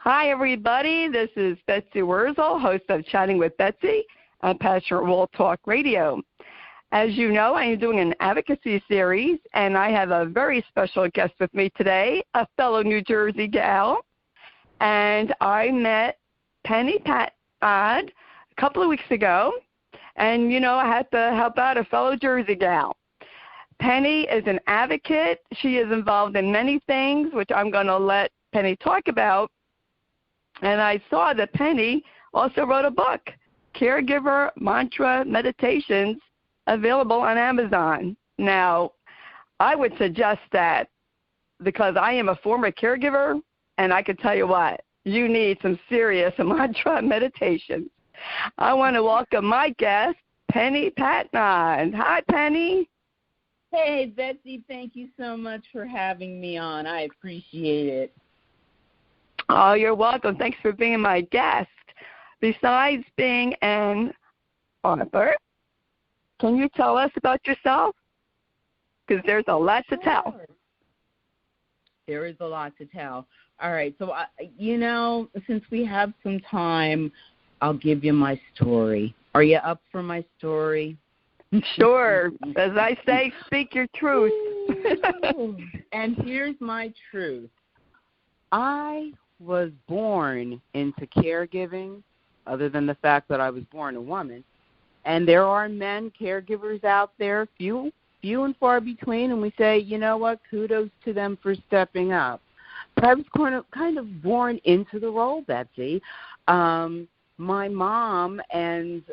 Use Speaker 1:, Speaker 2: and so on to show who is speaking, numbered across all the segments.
Speaker 1: Hi, everybody. This is Betsy Wurzel, host of Chatting with Betsy on Passionate World Talk Radio. As you know, I am doing an advocacy series, and I have a very special guest with me today, a fellow New Jersey gal. And I met Penny Patnaude a couple of weeks ago, and, I had to help out a fellow Jersey gal. Penny is an advocate. She is involved in many things, which I'm going to let Penny talk about. And I saw that Penny also wrote a book, Caregiver Mantra Meditations, available on Amazon. Now, I would suggest that because I am a former caregiver, and I can tell you what, you need some serious mantra meditations. I want to welcome my guest, Penny Patnaude. Hi, Penny.
Speaker 2: Hey, Betsy, thank you so much for having me on. I appreciate it.
Speaker 1: Oh, you're welcome. Thanks for being my guest. Besides being an author, can you tell us about yourself? Because there's a lot to tell.
Speaker 2: There is a lot to tell. All right. So, since we have some time, I'll give you my story. Are you up for my story?
Speaker 1: Sure. As I say, speak your truth.
Speaker 2: And here's my truth. I was born into caregiving, other than the fact that I was born a woman. And there are men caregivers out there, few and far between, and we say, you know what, kudos to them for stepping up. But I was kind of born into the role, Betsy. My mom and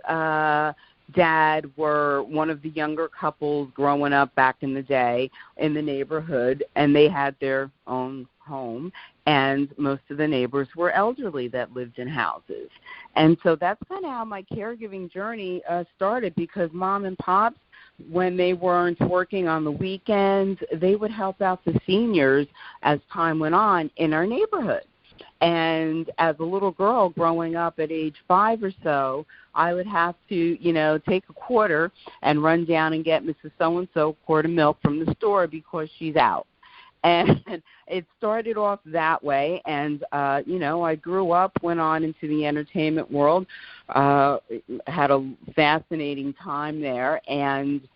Speaker 2: Dad were one of the younger couples growing up back in the day in the neighborhood, and they had their own home, and most of the neighbors were elderly that lived in houses. And so that's kind of how my caregiving journey started, because Mom and Pops, when they weren't working on the weekends, they would help out the seniors as time went on in our neighborhood. And as a little girl growing up at age 5 or so, I would have to, take a quarter and run down and get Mrs. So-and-so a quart of milk from the store because she's out. And it started off that way. And, I grew up, went on into the entertainment world, had a fascinating time there. And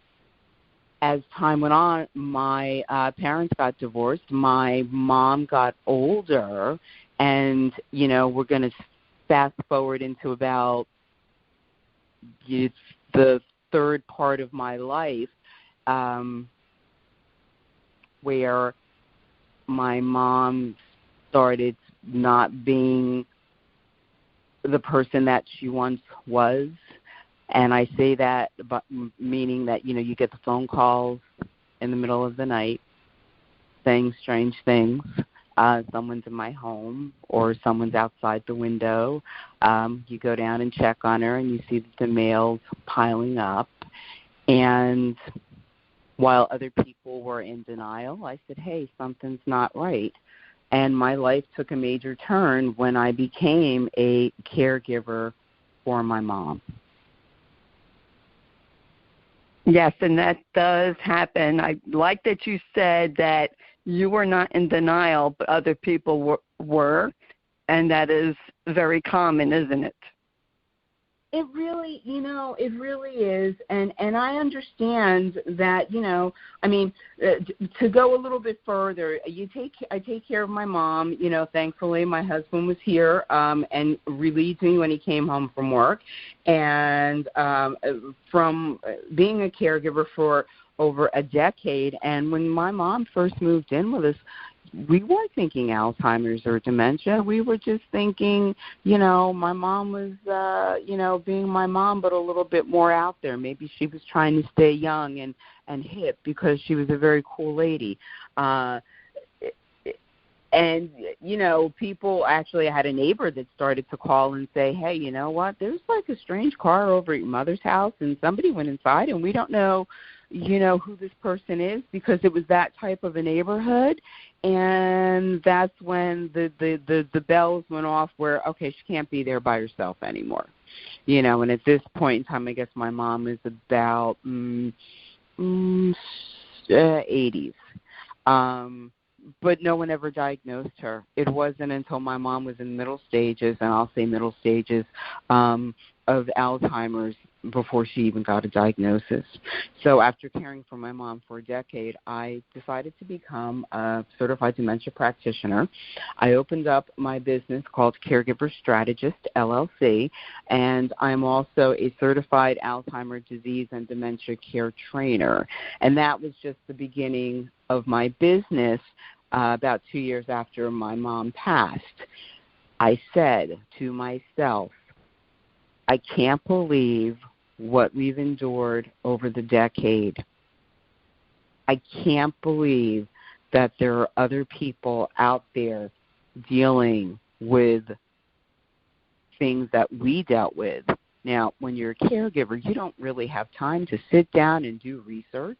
Speaker 2: as time went on, my parents got divorced. My mom got older. And, we're going to fast forward into about the third part of my life, where my mom started not being the person that she once was. And I say that meaning that, you get the phone calls in the middle of the night saying strange things. Someone's in my home or someone's outside the window. You go down and check on her, and you see the mail's piling up. And while other people were in denial, I said, hey, something's not right. And my life took a major turn when I became a caregiver for my mom.
Speaker 1: Yes, and that does happen. I like that you said that you were not in denial, but other people were, and that is very common, isn't it?
Speaker 2: It really, it really is, and I understand that, to go a little bit further, I take care of my mom. Thankfully my husband was here and relieved me when he came home from work, and from being a caregiver for over a decade. And when my mom first moved in with us, we weren't thinking Alzheimer's or dementia. We were just thinking, my mom was, being my mom, but a little bit more out there. Maybe she was trying to stay young and hip because she was a very cool lady. And, people actually, I had a neighbor that started to call and say, hey, you know what, there's like a strange car over at your mother's house, and somebody went inside, and we don't know, who this person is, because it was that type of a neighborhood. And that's when the bells went off where, okay, she can't be there by herself anymore. And at this point in time, I guess my mom is about 80s. but no one ever diagnosed her. It wasn't until my mom was in middle stages, and I'll say middle stages, of Alzheimer's before she even got a diagnosis. So after caring for my mom for a decade, I decided to become a certified dementia practitioner. I opened up my business called Caregiver Strategist, LLC, and I'm also a certified Alzheimer's disease and dementia care trainer. And that was just the beginning of my business about 2 years after my mom passed. I said to myself, I can't believe what we've endured over the decade. I can't believe that there are other people out there dealing with things that we dealt with. Now, when you're a caregiver, you don't really have time to sit down and do research.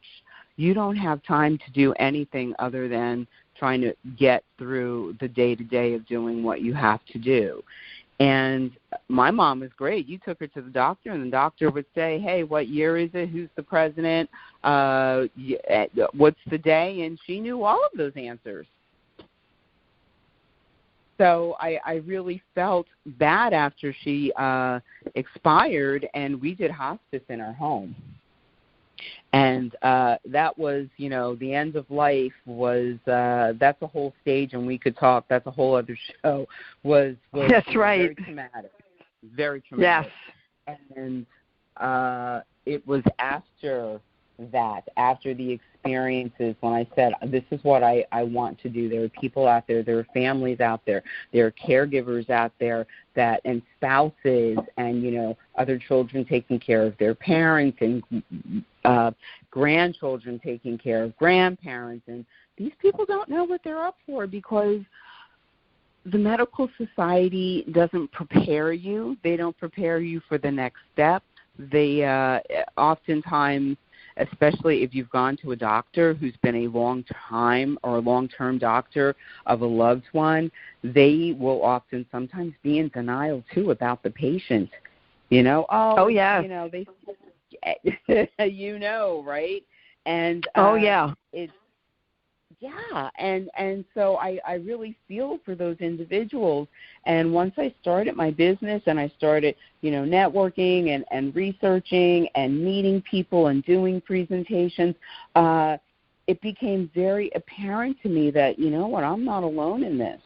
Speaker 2: You don't have time to do anything other than trying to get through the day-to-day of doing what you have to do. And my mom was great. You took her to the doctor, and the doctor would say, hey, what year is it? Who's the president? What's the day? And she knew all of those answers. So I really felt bad after she expired, and we did hospice in our home. And that was, the end of life was, that's a whole stage, and we could talk, that's a whole other show, was
Speaker 1: that's right.
Speaker 2: Very traumatic. Very traumatic.
Speaker 1: Yes.
Speaker 2: And it was after that, after the experiences, when I said, this is what I want to do. There are people out there, there are families out there, there are caregivers out there that, and spouses and, other children taking care of their parents and grandchildren taking care of grandparents. And these people don't know what they're up for because the medical society doesn't prepare you. They don't prepare you for the next step. They oftentimes, especially if you've gone to a doctor who's been a long-term doctor of a loved one, they will often sometimes be in denial, too, about the patient.
Speaker 1: Oh yeah.
Speaker 2: They, right? And it's, yeah, and so I really feel for those individuals. And once I started my business and I started, networking and researching and meeting people and doing presentations, it became very apparent to me that, I'm not alone in this.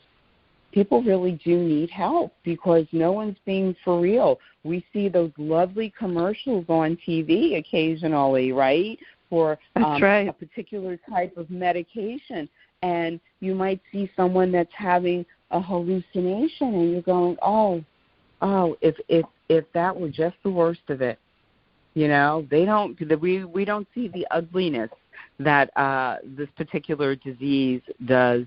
Speaker 2: People really do need help because no one's being for real. We see those lovely commercials on TV occasionally, right? For
Speaker 1: right.
Speaker 2: a particular type of medication, and you might see someone that's having a hallucination, and you're going, if that were just the worst of it, we don't see the ugliness that this particular disease does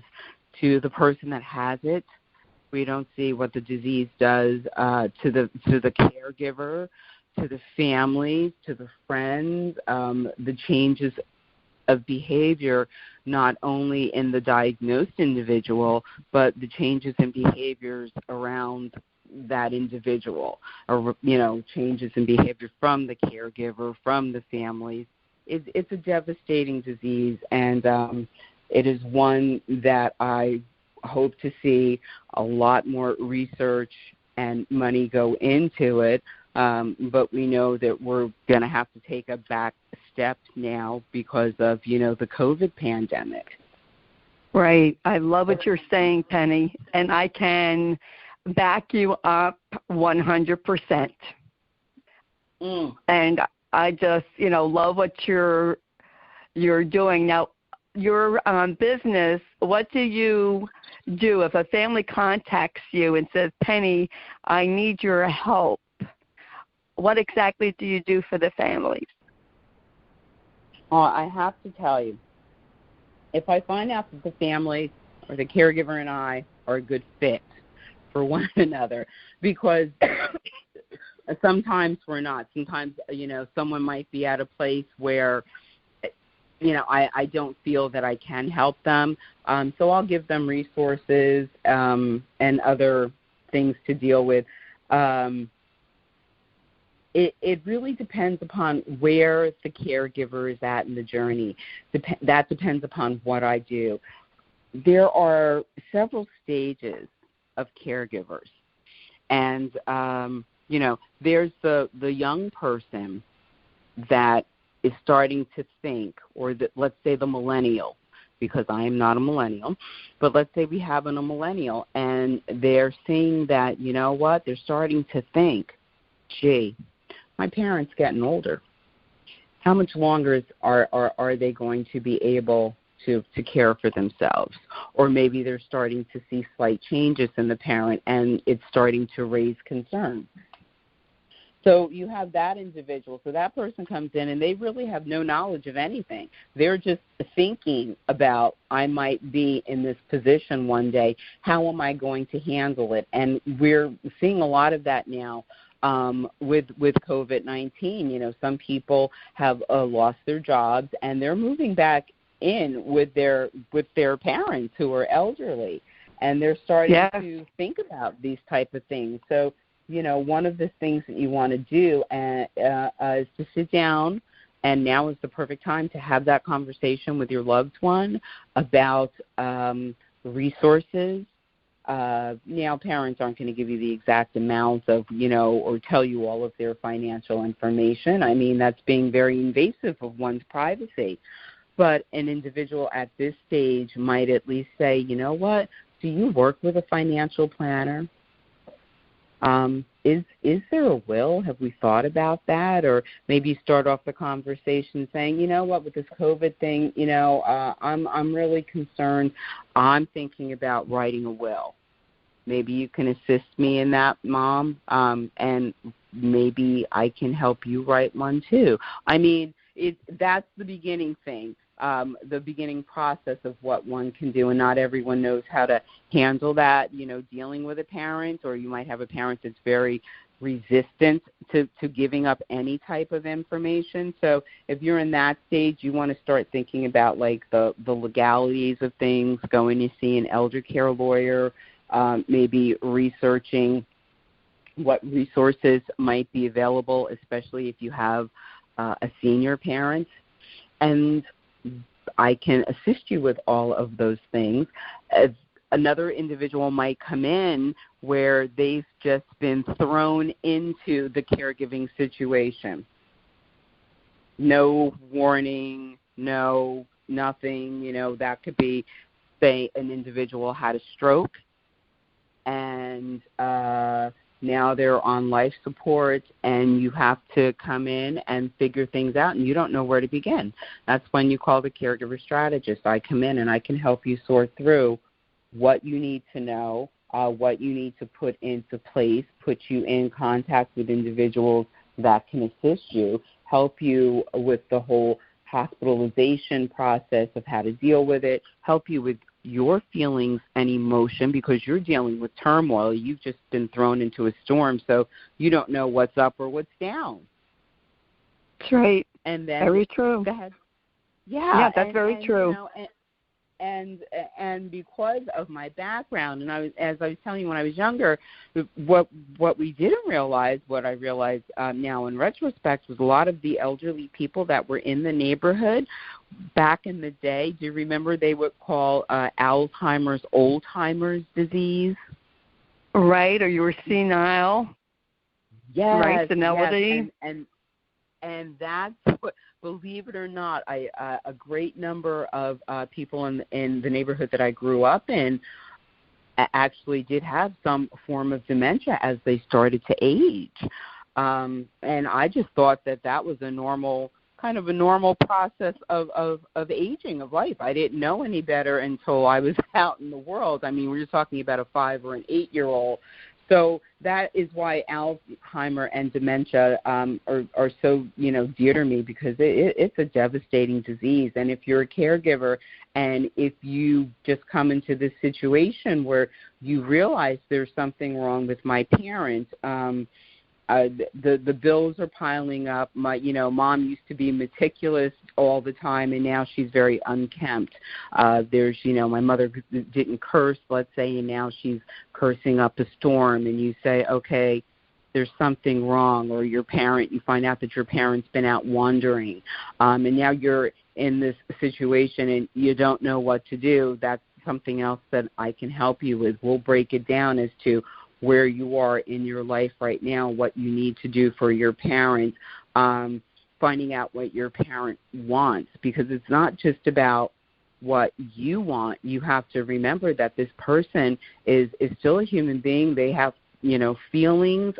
Speaker 2: to the person that has it. We don't see what the disease does to the caregiver, to the families, to the friends, the changes of behavior, not only in the diagnosed individual, but the changes in behaviors around that individual, or, changes in behavior from the caregiver, from the families. It's a devastating disease, and it is one that I hope to see a lot more research and money go into it. But we know that we're going to have to take a back step now because of, the COVID pandemic.
Speaker 1: Right. I love what you're saying, Penny, and I can back you up 100%. And I just, love what you're doing. Now, your business, what do you do if a family contacts you and says, Penny, I need your help? What exactly do you do for the families?
Speaker 2: I have to tell you, if I find out that the family or the caregiver and I are a good fit for one another, because sometimes we're not. Sometimes, someone might be at a place where, I don't feel that I can help them. So I'll give them resources and other things to deal with. It really depends upon where the caregiver is at in the journey. That depends upon what I do. there are several stages of caregivers. And, there's the young person that is starting to think, or let's say the millennial, because I am not a millennial, but let's say we have a millennial, and they're seeing that, you know what, they're starting to think, gee, my parents getting older. How much longer are they going to be able to care for themselves? Or maybe they're starting to see slight changes in the parent, and it's starting to raise concern. So you have that individual. So that person comes in, and they really have no knowledge of anything. They're just thinking about, I might be in this position one day. How am I going to handle it? And we're seeing a lot of that now with COVID-19. Some people have lost their jobs, and they're moving back in with their parents who are elderly, and they're starting to think about these type of things. So, one of the things that you want to do is to sit down, and now is the perfect time to have that conversation with your loved one about resources. Now, parents aren't going to give you the exact amount of, or tell you all of their financial information. I mean, that's being very invasive of one's privacy. But an individual at this stage might at least say, you know what, do you work with a financial planner? Is there a will? Have we thought about that? Or maybe start off the conversation saying, you know what, with this COVID thing, I'm really concerned. I'm thinking about writing a will. Maybe you can assist me in that, Mom, and maybe I can help you write one too. I mean, that's the beginning thing. The beginning process of what one can do, and not everyone knows how to handle that, dealing with a parent, or you might have a parent that's very resistant to giving up any type of information. So if you're in that stage, you want to start thinking about like the legalities of things, going to see an elder care lawyer, maybe researching what resources might be available, especially if you have a senior parent. And I can assist you with all of those things. Another individual might come in where they've just been thrown into the caregiving situation. No warning, no nothing. That could be, say, an individual had a stroke, and now they're on life support, and you have to come in and figure things out, and you don't know where to begin. That's when you call the caregiver strategist. I come in, and I can help you sort through what you need to know, what you need to put into place, put you in contact with individuals that can assist you, help you with the whole hospitalization process of how to deal with it, help you with your feelings and emotion, because you're dealing with turmoil. You've just been thrown into a storm, so you don't know what's up or what's down.
Speaker 1: That's right.
Speaker 2: And then
Speaker 1: very true.
Speaker 2: Go ahead.
Speaker 1: Yeah, that's very true.
Speaker 2: And because of my background, and as I was telling you when I was younger, what we didn't realize, what I realize now in retrospect, was a lot of the elderly people that were in the neighborhood back in the day. Do you remember they would call Alzheimer's old-timers disease?
Speaker 1: Right, or you were senile.
Speaker 2: Yes.
Speaker 1: Right, senility.
Speaker 2: Yes. And that's what, believe it or not, a great number of people in the neighborhood that I grew up in actually did have some form of dementia as they started to age. And I just thought that was a normal process of aging, of life. I didn't know any better until I was out in the world. I mean, we're talking about a 5 or an 8-year-old. So that is why Alzheimer and dementia are so, dear to me, because it's a devastating disease. And if you're a caregiver, and if you just come into this situation where you realize there's something wrong with my parent, the bills are piling up. Mom used to be meticulous all the time, and now she's very unkempt. My mother didn't curse, let's say, and now she's cursing up a storm, and you say, okay, there's something wrong. Or you find out that your parent's been out wandering, and now you're in this situation and you don't know what to do. That's something else that I can help you with. We'll break it down as to where you are in your life right now, what you need to do for your parent, finding out what your parent wants, because it's not just about what you want. You have to remember that this person is still a human being. They have, feelings.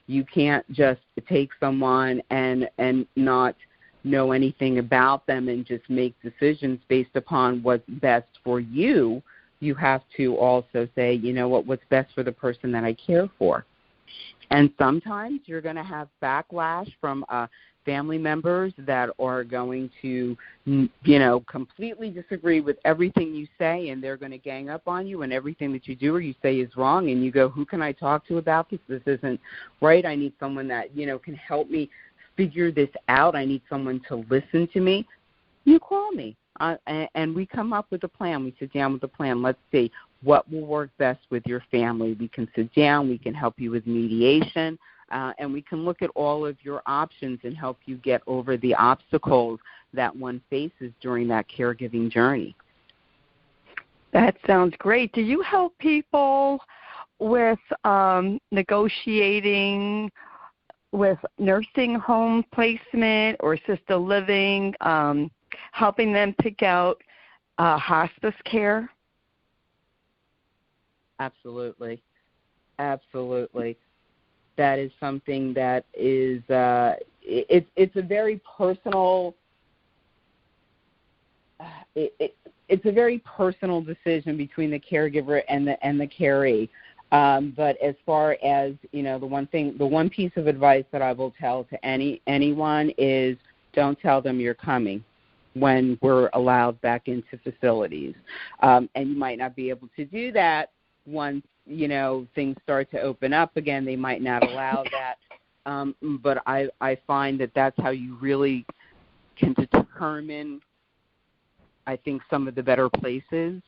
Speaker 2: You can't just take someone and not know anything about them and just make decisions based upon what's best for you. You have to also say, what's best for the person that I care for. And sometimes you're going to have backlash from family members that are going to, completely disagree with everything you say, and they're going to gang up on you, and everything that you do or you say is wrong, and you go, who can I talk to about this? This isn't right. I need someone that, can help me figure this out. I need someone to listen to me. You call me, and we come up with a plan. We sit down with a plan. Let's see what will work best with your family. We can sit down. We can help you with mediation. And we can look at all of your options and help you get over the obstacles that one faces during that caregiving journey.
Speaker 1: That sounds great. Do you help people with negotiating with nursing home placement or assisted living, helping them pick out hospice care?
Speaker 2: Absolutely. That is something that is it's a very personal it's a very personal decision between the caregiver and the caree. But as far as the one piece of advice that I will tell to anyone is don't tell them you're coming when we're allowed back into facilities, and you might not be able to do that once things start to open up again. They might not allow that, but I find that that's how you really can determine, I think, some of the better places.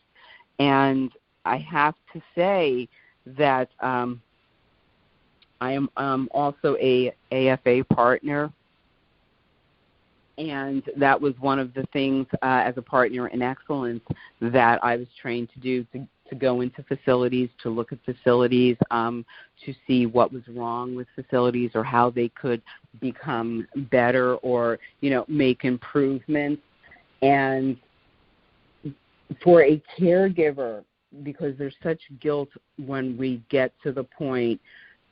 Speaker 2: And I have to say that I am also a AFA partner, and that was one of the things as a partner in excellence that I was trained to do, to go into facilities, to look at facilities, to see what was wrong with facilities or how they could become better or, make improvements. And for a caregiver, because there's such guilt when we get to the point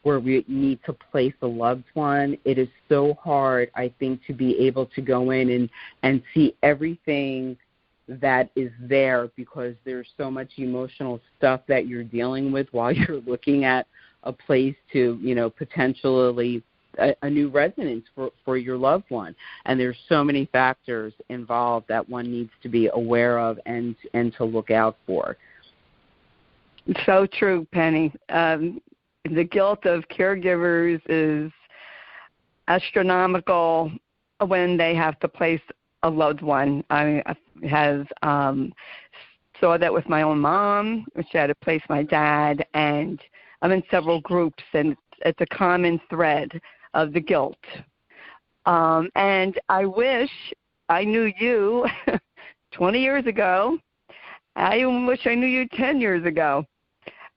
Speaker 2: where we need to place a loved one, it is so hard, I think, to be able to go in and see everything that is there, because there's so much emotional stuff that you're dealing with while you're looking at a place to, potentially a new residence for your loved one. And there's so many factors involved that one needs to be aware of and to look out for.
Speaker 1: So true, Penny. The guilt of caregivers is astronomical when they have to place a loved one. I saw that with my own mom, which had to place my dad, and I'm in several groups, and it's a common thread of the guilt. And I wish I knew you 20 years ago. I even wish I knew you 10 years ago,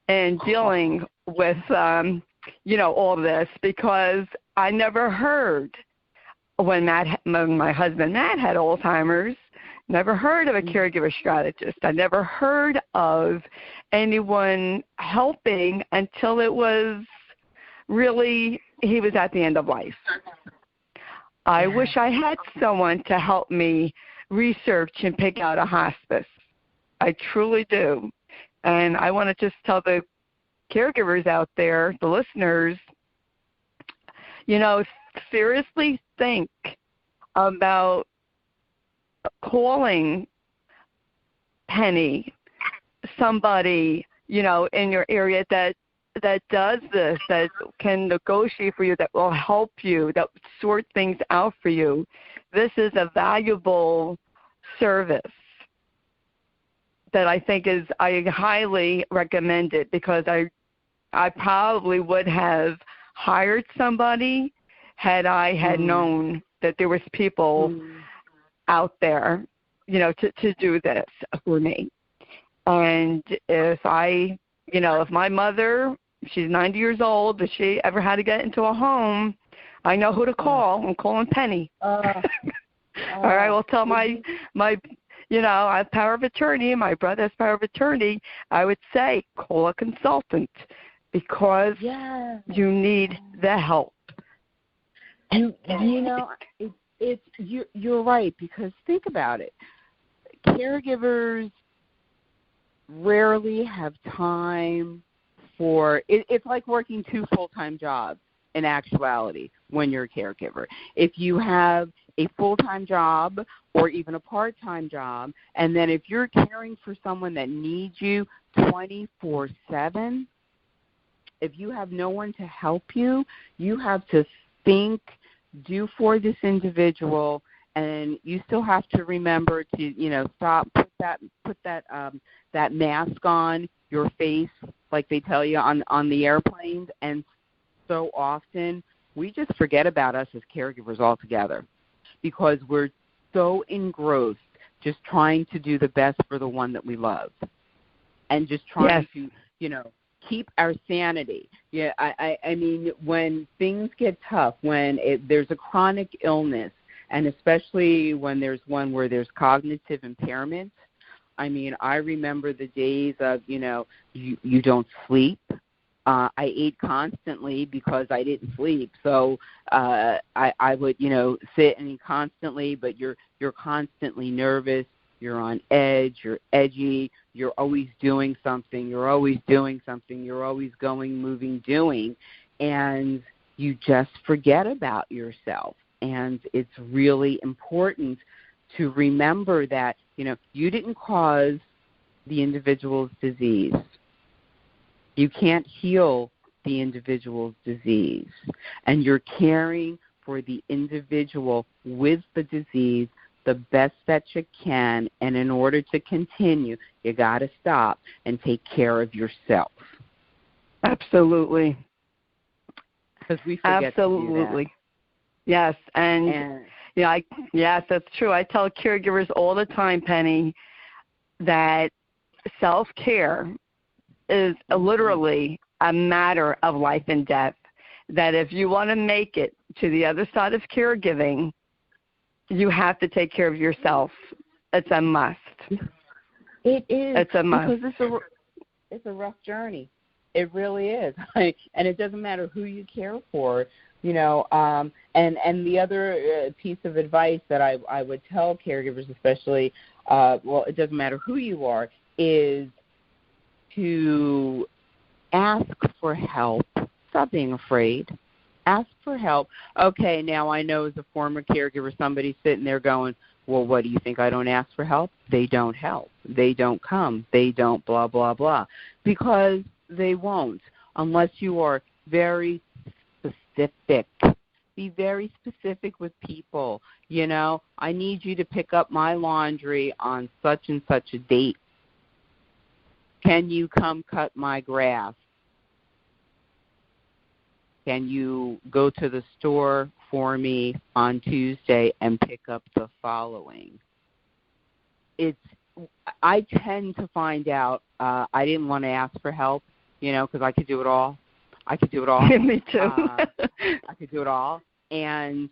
Speaker 1: and dealing with, all this, because I never heard when my husband Matt had Alzheimer's, never heard of a caregiver strategist. I never heard of anyone helping until it was really, he was at the end of life. I wish I had someone to help me research and pick out a hospice. I truly do. And I want to just tell the caregivers out there, the listeners, seriously think about calling Penny, somebody, in your area that does this, that can negotiate for you, that will help you, that sort things out for you. This is a valuable service that I think I highly recommend it, because I probably would have hired somebody had I had known that there was people out there, to do this for me. And if my mother, she's 90 years old, if she ever had to get into a home, I know who to call. I'm calling Penny. Or I will tell my I have power of attorney, my brother has power of attorney. I would say call a consultant because you need the help.
Speaker 2: You're right, because think about it. Caregivers rarely have time for it's like working 2 full-time jobs in actuality when you're a caregiver. If you have a full-time job or even a part-time job, and then if you're caring for someone that needs you 24/7, if you have no one to help you, you have to think, do for this individual, and you still have to remember to, stop, put that mask on your face like they tell you on the airplanes. And so often we just forget about us as caregivers altogether because we're so engrossed just trying to do the best for the one that we love and just trying to, keep our sanity. Yeah, I mean, when things get tough, when there's a chronic illness, and especially when there's one where there's cognitive impairment, I mean, I remember the days of, you don't sleep. I ate constantly because I didn't sleep. So I would, sit and eat constantly, but you're constantly nervous. You're on edge. You're edgy. You're always doing something. You're always going, moving, doing. And you just forget about yourself. And it's really important to remember that, you didn't cause the individual's disease. You can't heal the individual's disease. And you're caring for the individual with the disease the best that you can. And in order to continue, you got to stop and take care of yourself.
Speaker 1: Absolutely.
Speaker 2: Because we forget to do that.
Speaker 1: Yes, yes, that's true. I tell caregivers all the time, Penny, that self-care is literally a matter of life and death, that if you want to make it to the other side of caregiving, you have to take care of yourself. It's a must.
Speaker 2: It is. It's a
Speaker 1: must.
Speaker 2: Because it's a rough journey. It really is. And it doesn't matter who you care for, and the other piece of advice that I would tell caregivers, especially, it doesn't matter who you are, is to ask for help. Stop being afraid. Ask for help. Okay, now I know as a former caregiver, somebody's sitting there going, well, what do you think? I don't ask for help? They don't help. They don't come. They don't blah, blah, blah. Because they won't unless you are very specific. Be very specific with people. I need you to pick up my laundry on such and such a date. Can you come cut my grass? Can you go to the store for me on Tuesday and pick up the following? I tend to find out I didn't want to ask for help, because I could do it all.
Speaker 1: Me too.
Speaker 2: I could do it all. And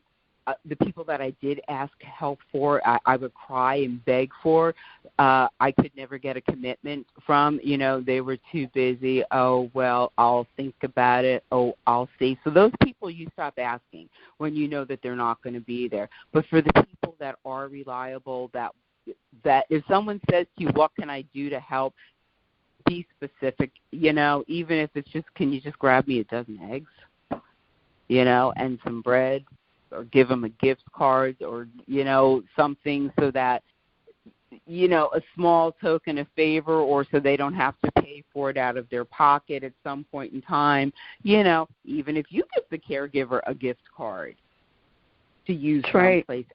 Speaker 2: the people that I did ask help for, I would cry and beg for. I could never get a commitment from. They were too busy. Oh, well, I'll think about it. Oh, I'll see. So those people you stop asking when you know that they're not going to be there. But for the people that are reliable, that if someone says to you, what can I do to help, be specific, even if it's just, can you just grab me a dozen eggs, and some bread, or give them a gift card, or, something so that, a small token of favor, or so they don't have to pay for it out of their pocket at some point in time. Even if you give the caregiver a gift card to use someplace,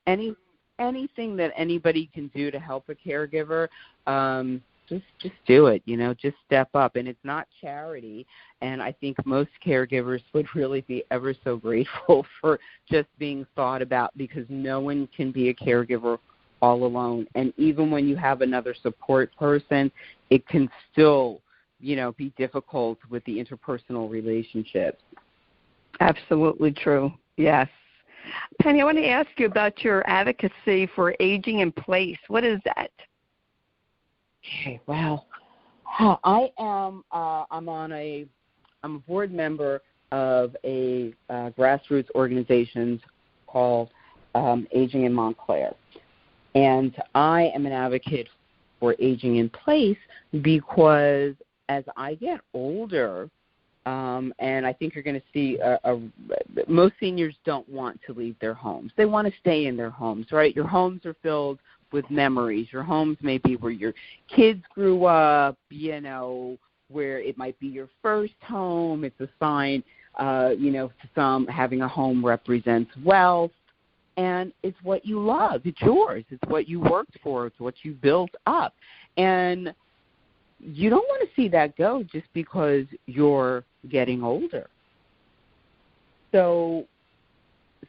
Speaker 2: anything that anybody can do to help a caregiver, just do it, just step up. And it's not charity. And I think most caregivers would really be ever so grateful for just being thought about, because no one can be a caregiver all alone. And even when you have another support person, it can still, be difficult with the interpersonal relationships.
Speaker 1: Absolutely true. Yes. Penny, I want to ask you about your advocacy for aging in place. What is that?
Speaker 2: Okay, well, I'm a board member of a grassroots organization called Aging in Montclair. And I am an advocate for aging in place because as I get older, and I think you're going to see most seniors don't want to leave their homes. They want to stay in their homes, right? Your homes are filled with memories. Your homes may be where your kids grew up, where it might be your first home. It's a sign, to some having a home represents wealth. And it's what you love. It's yours. It's what you worked for. It's what you built up. And you don't want to see that go just because you're getting older. So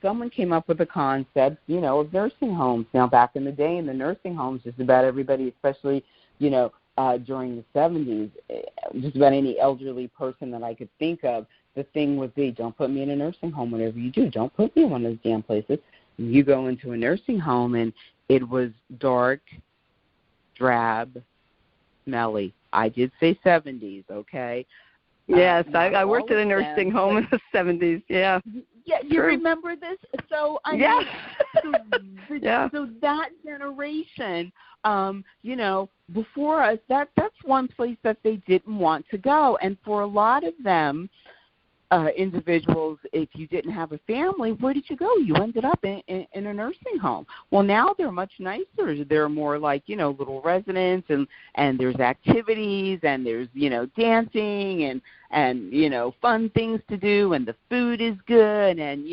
Speaker 2: someone came up with a concept, of nursing homes. Now, back in the day in the nursing homes, just about everybody, especially, during the 70s, just about any elderly person that I could think of, the thing would be, don't put me in a nursing home. Whatever you do, don't put me in one of those damn places. You go into a nursing home, and it was dark, drab, smelly. I did say 70s, okay?
Speaker 1: Yes, I worked at a nursing home in the 70s, yeah.
Speaker 2: Yeah, you remember this? So,
Speaker 1: yes.
Speaker 2: So that generation, before us, that's one place that they didn't want to go. And for a lot of them, individuals, if you didn't have a family, where did you go? You ended up in a nursing home. Well, now they're much nicer. They're more like, little residents, and there's activities, and there's, dancing and fun things to do, and the food is good, and,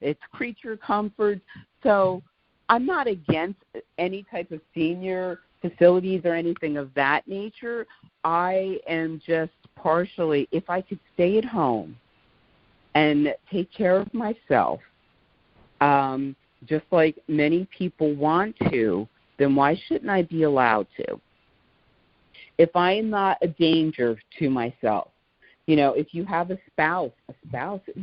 Speaker 2: it's creature comforts. So I'm not against any type of senior facilities or anything of that nature. I am just partially, if I could stay at home and take care of myself, just like many people want to, then why shouldn't I be allowed to? If I am not a danger to myself, if you have a spouse,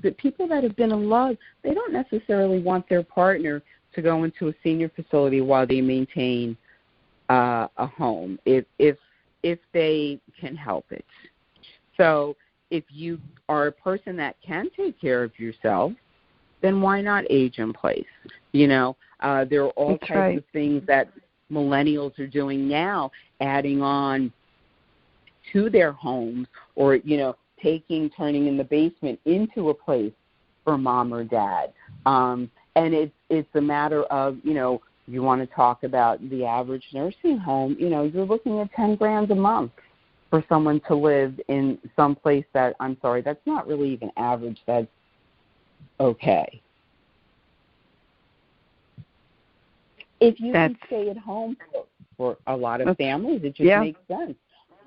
Speaker 2: the people that have been in love, they don't necessarily want their partner to go into a senior facility while they maintain a home, if they can help it. So if you are a person that can take care of yourself, then why not age in place? There are all types of things that millennials are doing now, adding on to their homes, or, turning in the basement into a place for mom or dad. And it's a matter of, you want to talk about the average nursing home, you're looking at $10,000 a month for someone to live in some place that, I'm sorry, that's not really even average. That's okay. If you can stay at home for a lot of families, it just makes sense.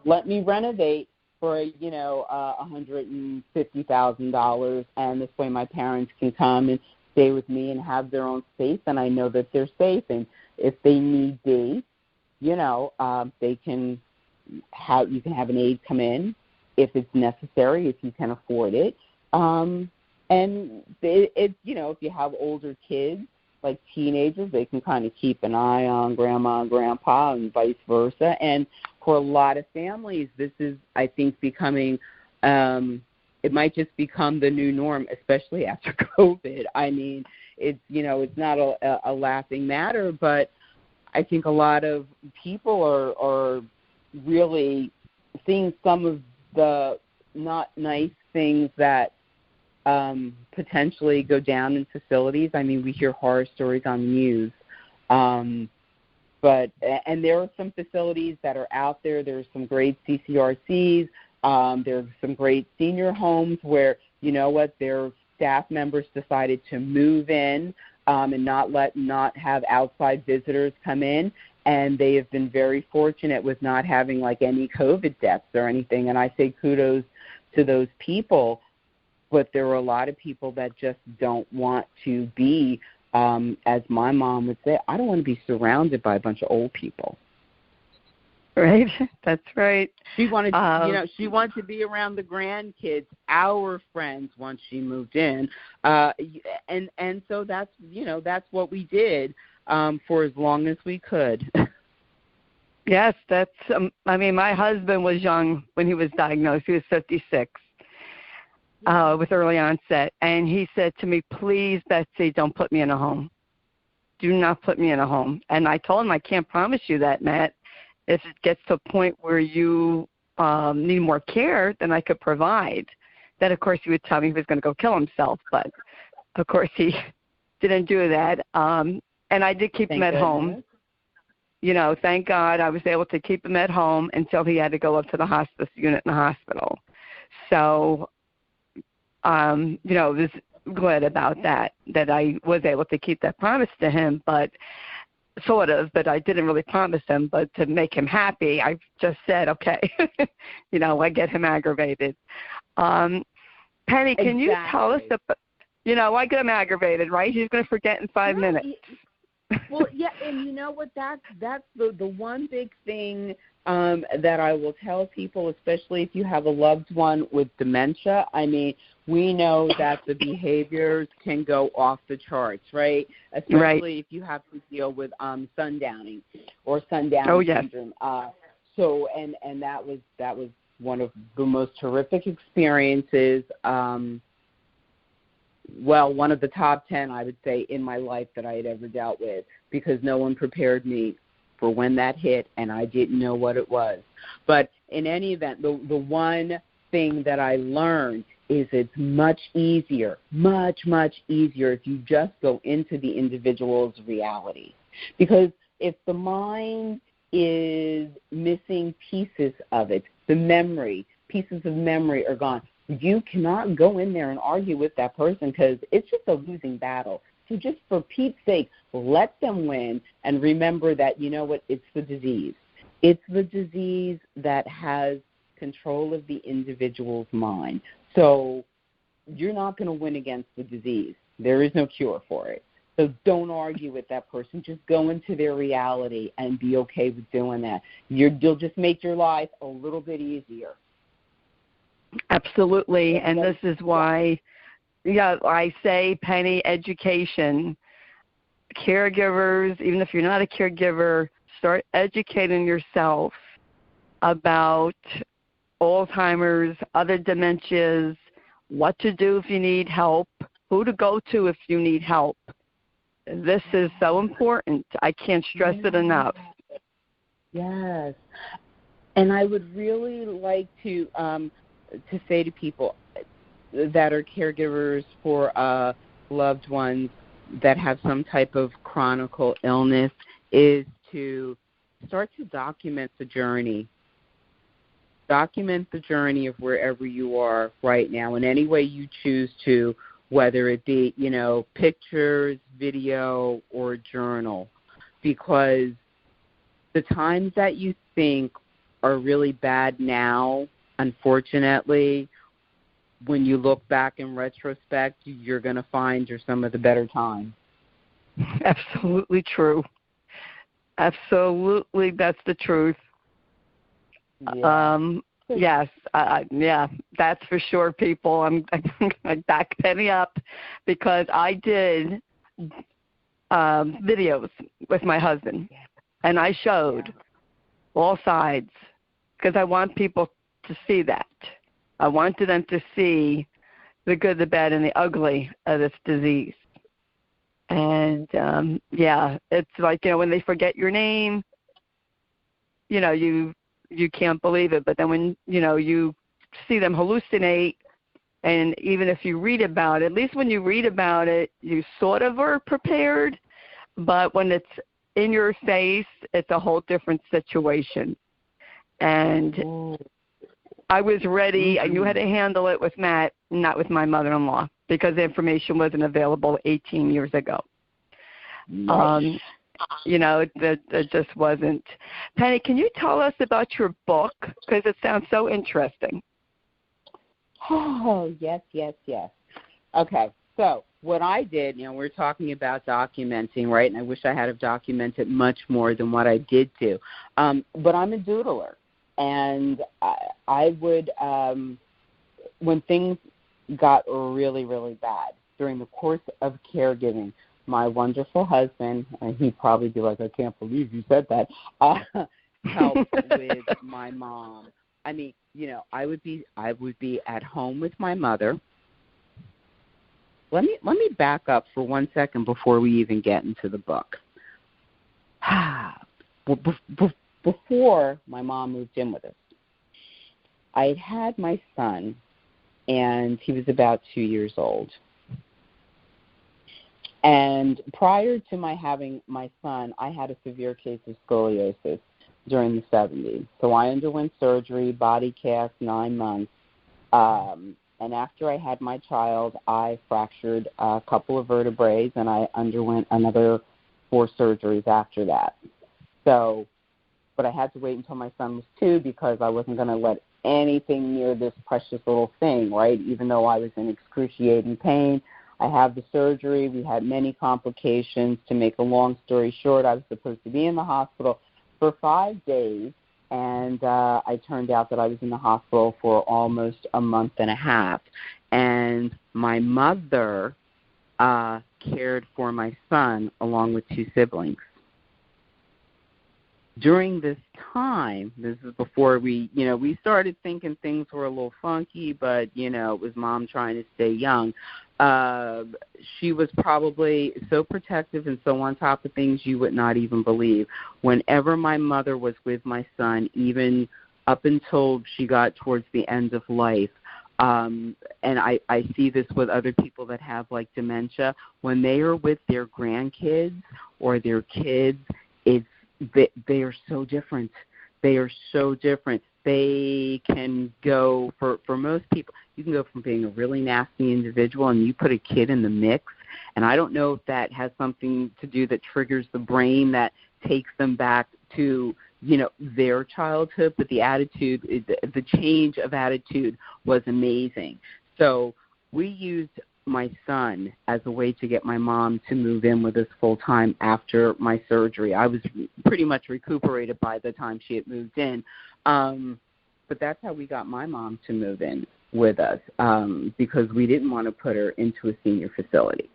Speaker 2: Let me renovate for, $150,000, and this way my parents can come and stay with me and have their own space, and I know that they're safe. And if they need be, they can have an aide come in if it's necessary, if you can afford it. And if you have older kids, like teenagers, they can kind of keep an eye on grandma and grandpa and vice versa. And for a lot of families, this is, I think, becoming it might just become the new norm, especially after COVID. I mean, it's not a laughing matter, but I think a lot of people are really seeing some of the not nice things that potentially go down in facilities. I mean, we hear horror stories on the news. But there are some facilities that are out there. There's some great CCRCs. There's some great senior homes where, their staff members decided to move in and not have outside visitors come in. And they have been very fortunate with not having like any COVID deaths or anything. And I say kudos to those people. But there are a lot of people that just don't want to be as my mom would say, I don't want to be surrounded by a bunch of old people.
Speaker 1: Right, that's right.
Speaker 2: She wanted, she wanted to be around the grandkids, our friends, once she moved in, and so that's what we did for as long as we could.
Speaker 1: Yes, that's. My husband was young when he was diagnosed. He was 56 with early onset, and he said to me, "Please, Betsy, don't put me in a home. Do not put me in a home." And I told him, "I can't promise you that, Matt. If it gets to a point where you need more care than I could provide," then, of course, he would tell me he was going to go kill himself. But, of course, he didn't do that. And I did keep him at home. Thank God I was able to keep him at home until he had to go up to the hospice unit in the hospital. So, was glad about that I was able to keep that promise to him, but sort of, but I didn't really promise him, but to make him happy, I just said, okay, I get him aggravated. Penny, can you tell us about, I get him aggravated, right? He's going to forget in 5 minutes.
Speaker 2: Well, yeah, and you know what? That's the one big thing that I will tell people, especially if you have a loved one with dementia. I mean, we know that the behaviors can go off the charts, right? Especially if you have to deal with sundowning or sundowning syndrome. So, and that was one of the most horrific experiences. One of the top 10, I would say, in my life that I had ever dealt with, because no one prepared me for when that hit, and I didn't know what it was. But in any event, the one thing that I learned is it's much easier, much, much easier if you just go into the individual's reality. Because if the mind is missing pieces of it, pieces of memory are gone. You cannot go in there and argue with that person because it's just a losing battle. So just for Pete's sake, let them win and remember that, you know what, it's the disease. It's the disease that has control of the individual's mind. So you're not going to win against the disease. There is no cure for it. So don't argue with that person. Just go into their reality and be okay with doing that. You'll just make your life a little bit easier.
Speaker 1: Absolutely, and this is why, I say, Penny, education. Caregivers, even if you're not a caregiver, start educating yourself about Alzheimer's, other dementias, what to do if you need help, who to go to if you need help. This is so important. I can't stress it enough.
Speaker 2: Yes, and I would really like to say to people that are caregivers for loved ones that have some type of chronic illness is to start to document the journey. Document the journey of wherever you are right now in any way you choose to, whether it be, pictures, video, or journal, because the times that you think are really bad now, unfortunately, when you look back in retrospect, you're going to find are some of the better times.
Speaker 1: Absolutely true. Absolutely, that's the truth.
Speaker 2: Yeah.
Speaker 1: Yes, that's for sure, people. I back Penny up because I did videos with my husband, and I showed all sides because I want people to see that. I wanted them to see the good, the bad, and the ugly of this disease. And, it's like, when they forget your name, you can't believe it. But then when, you see them hallucinate, and even if you read about it, at least when you read about it, you sort of are prepared. But when it's in your face, it's a whole different situation. And I was ready. I knew how to handle it with Matt, not with my mother-in-law, because the information wasn't available 18 years ago.
Speaker 2: Nice.
Speaker 1: It just wasn't. Penny, can you tell us about your book? Because it sounds so interesting.
Speaker 2: Oh, yes. Okay. So what I did, we're talking about documenting, right? And I wish I had have documented much more than what I did do. But I'm a doodler. And I would, when things got really, really bad during the course of caregiving, my wonderful husband, and he'd probably be like, I can't believe you said that, helped with my mom. I mean, I would be at home with my mother. Let me back up for 1 second before we even get into the book. Before my mom moved in with us, I had my son, and he was about 2 years old. And prior to my having my son, I had a severe case of scoliosis during the 70s. So I underwent surgery, body cast, 9 months. And after I had my child, I fractured a couple of vertebrae, and I underwent another 4 surgeries after that. So, but I had to wait until my son was 2 because I wasn't going to let anything near this precious little thing, right? Even though I was in excruciating pain, I had the surgery. We had many complications. To make a long story short, I was supposed to be in the hospital for 5 days, and I turned out that I was in the hospital for almost a month and a half. And my mother cared for my son along with 2 siblings. During this time, this is before we started thinking things were a little funky, but, it was Mom trying to stay young. She was probably so protective and so on top of things you would not even believe. Whenever my mother was with my son, even up until she got towards the end of life, and I see this with other people that have, like, dementia, when they are with their grandkids or their kids, they are so different. They are so different. They can go, for most people, you can go from being a really nasty individual and you put a kid in the mix, and I don't know if that has something to do that triggers the brain that takes them back to, their childhood, but the attitude, the change of attitude was amazing. So we used my son as a way to get my mom to move in with us full time after my surgery. I was pretty much recuperated by the time she had moved in. But that's how we got my mom to move in with us, because we didn't want to put her into a senior facility.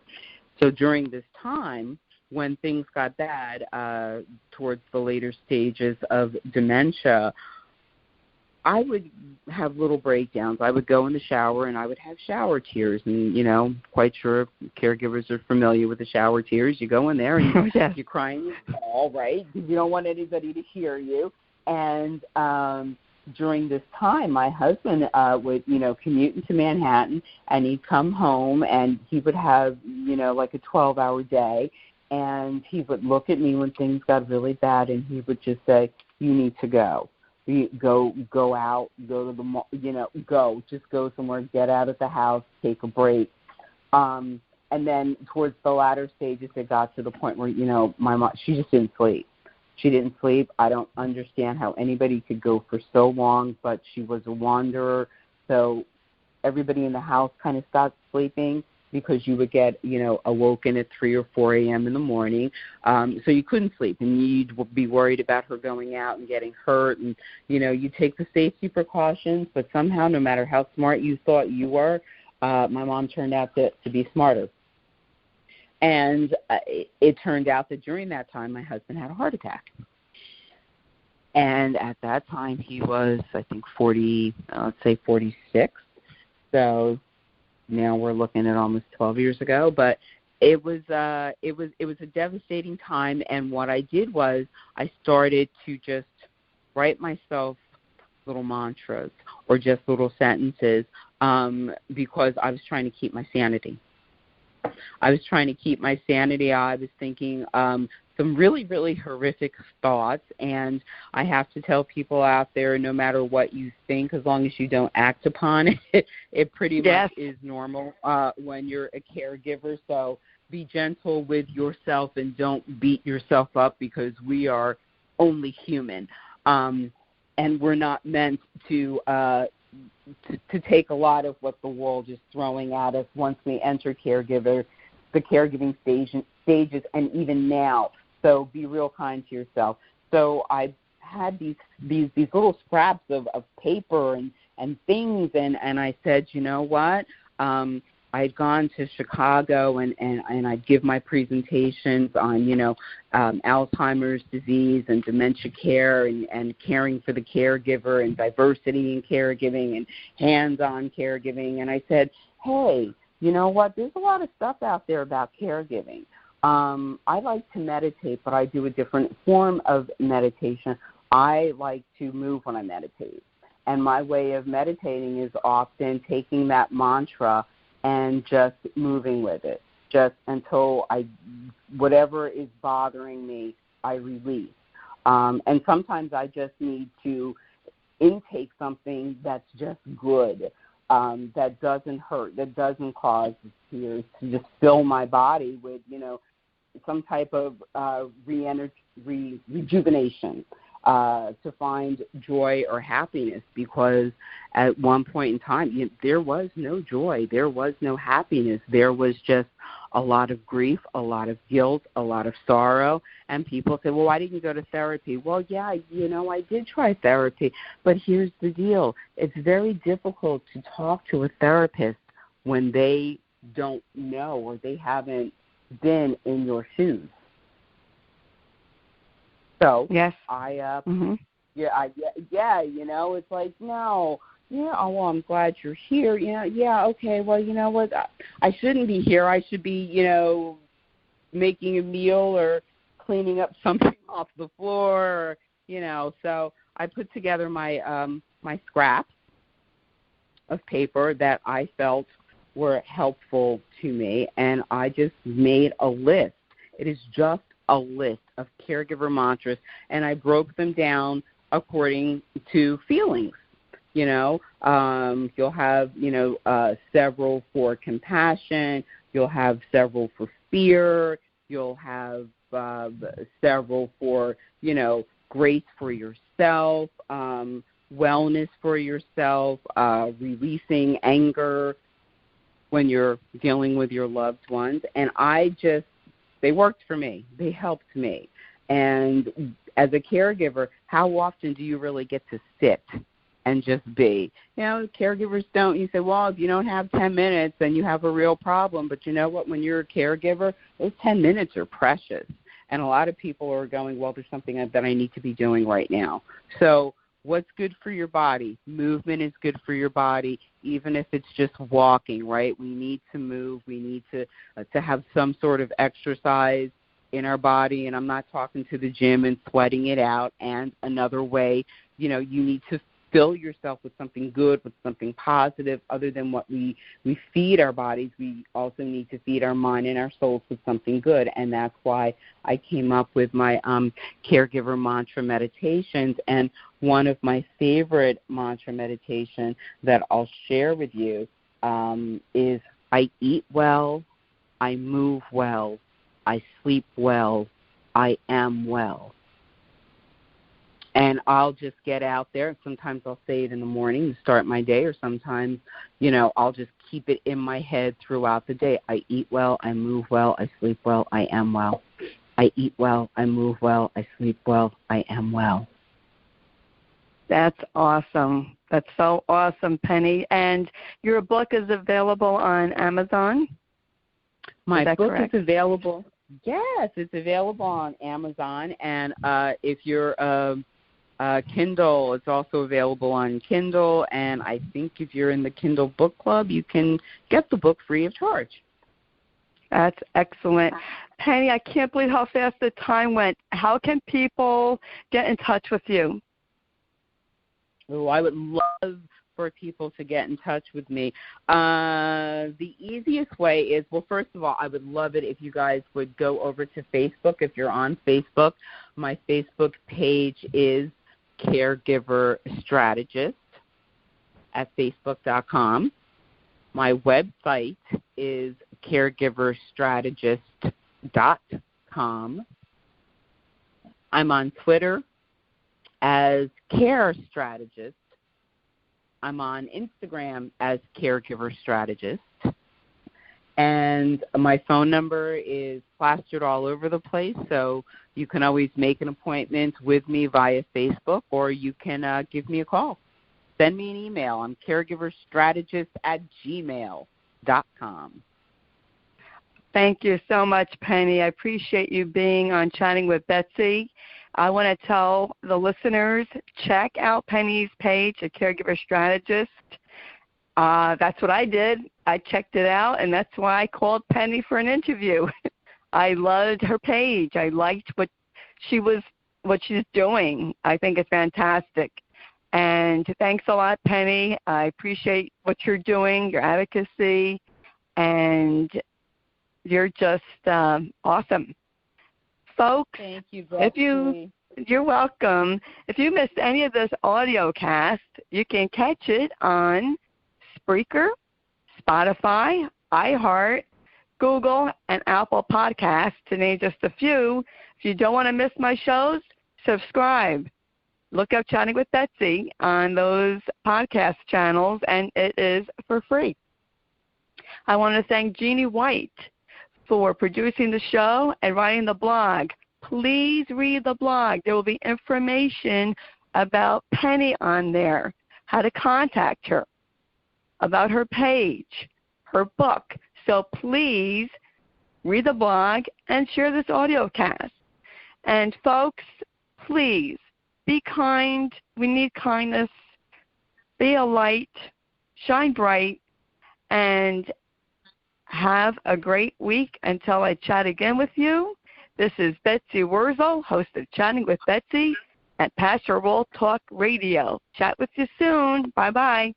Speaker 2: So during this time, when things got bad, towards the later stages of dementia, I would have little breakdowns. I would go in the shower and I would have shower tears. And, quite sure caregivers are familiar with the shower tears. You go in there and you're crying all right. You don't want anybody to hear you. And during this time, my husband would, commute into Manhattan, and he'd come home and he would have, like a 12-hour day. And he would look at me when things got really bad, and he would just say, you need to go. Go out, go to the mall, just go somewhere, get out of the house, take a break. And then towards the latter stages, it got to the point where, my mom, she just didn't sleep. She didn't sleep. I don't understand how anybody could go for so long, but she was a wanderer. So everybody in the house kind of stopped sleeping because you would get, awoken at 3 or 4 a.m. in the morning. So you couldn't sleep, and you'd be worried about her going out and getting hurt. And, you take the safety precautions, but somehow, no matter how smart you thought you were, my mom turned out to be smarter. And it turned out that during that time, my husband had a heart attack. And at that time, he was, I think, 46. So now we're looking at almost 12 years ago. But it was a devastating time. And what I did was I started to just write myself little mantras or just little sentences because I was trying to keep my sanity. I was thinking some really, really horrific thoughts, and I have to tell people out there, no matter what you think, as long as you don't act upon it, it pretty much is normal when you're a caregiver. So be gentle with yourself and don't beat yourself up, because we are only human. And we're not meant to to take a lot of what the world is throwing at us once we enter the caregiving stages, and even now. So be real kind to yourself. So I had these little scraps of paper and things, and I said, you know what? I had gone to Chicago, and I'd give my presentations on, Alzheimer's disease and dementia care and caring for the caregiver and diversity in caregiving and hands-on caregiving. And I said, hey, you know what? There's a lot of stuff out there about caregiving. I like to meditate, but I do a different form of meditation. I like to move when I meditate. And my way of meditating is often taking that mantra and just moving with it, just until whatever is bothering me, I release. And sometimes I just need to intake something that's just good, that doesn't hurt, that doesn't cause tears, to just fill my body with, some type of rejuvenation. To find joy or happiness, because at one point in time, there was no joy, there was no happiness, there was just a lot of grief, a lot of guilt, a lot of sorrow. And people say, well, why didn't you go to therapy? Well, yeah, I did try therapy, but here's the deal. It's very difficult to talk to a therapist when they don't know or they haven't been in your shoes. So
Speaker 1: yes,
Speaker 2: it's like, no, well, I'm glad you're here. Okay, well, you know what? I shouldn't be here. I should be, making a meal or cleaning up something off the floor, So I put together my my scraps of paper that I felt were helpful to me, and I just made a list. It is just a list of caregiver mantras, and I broke them down according to feelings. You'll have, several for compassion. You'll have several for fear. You'll have several for, grace for yourself, wellness for yourself, releasing anger when you're dealing with your loved ones. And they worked for me. They helped me. And as a caregiver, how often do you really get to sit and just be? Caregivers don't. You say, well, if you don't have 10 minutes, then you have a real problem. But you know what? When you're a caregiver, those 10 minutes are precious. And a lot of people are going, well, there's something that I need to be doing right now. So what's good for your body? Movement is good for your body, even if it's just walking, right? We need to move. We need to have some sort of exercise in our body, and I'm not talking to the gym and sweating it out. And another way, you need to fill yourself with something good, with something positive. Other than what we feed our bodies, we also need to feed our mind and our souls with something good. And that's why I came up with my caregiver mantra meditations. And one of my favorite mantra meditation that I'll share with you is, I eat well, I move well, I sleep well, I am well. And I'll just get out there. Sometimes I'll say it in the morning to start my day, or sometimes, I'll just keep it in my head throughout the day. I eat well, I move well, I sleep well, I am well. I eat well, I move well, I sleep well, I am well.
Speaker 1: That's awesome. That's so awesome, Penny. And your book is available on Amazon?
Speaker 2: My book is available. Yes, it's available on Amazon. And if you're Kindle, it's also available on Kindle. And I think if you're in the Kindle book club, you can get the book free of charge.
Speaker 1: That's excellent. Penny, I can't believe how fast the time went. How can people get in touch with you?
Speaker 2: Oh, I would love for people to get in touch with me. The easiest way is, well, first of all, I would love it if you guys would go over to Facebook. If you're on Facebook, my Facebook page is Caregiver Strategist at Facebook.com. My website is caregiverstrategist.com. I'm on Twitter as Care Strategist, I'm on Instagram as Caregiver Strategist. And my phone number is plastered all over the place, so you can always make an appointment with me via Facebook, or you can give me a call. Send me an email. I'm caregiverstrategist@gmail.com.
Speaker 1: Thank you so much, Penny. I appreciate you being on Chatting with Betsy. I want to tell the listeners, check out Penny's page, a caregiver strategist. That's what I did. I checked it out, and that's why I called Penny for an interview. I loved her page. I liked what she's doing. I think it's fantastic. And thanks a lot, Penny. I appreciate what you're doing, your advocacy, and you're just awesome. Folks,
Speaker 2: thank you, Betsy.
Speaker 1: You're welcome. If you missed any of this audio cast, you can catch it on Spreaker, Spotify, iHeart, Google, and Apple Podcasts, to name just a few. If you don't want to miss my shows, subscribe. Look up Chatting with Betsy on those podcast channels, and it is for free. I want to thank Jeanne White for producing the show and writing the blog. Please read the blog. There will be information about Penny on there, how to contact her, about her page, her book. So please read the blog and share this audio cast. And folks, please be kind. We need kindness. Be a light. Shine bright. And have a great week until I chat again with you. This is Betsy Wurzel, host of Chatting with Betsy at Pastor Walt Talk Radio. Chat with you soon. Bye-bye.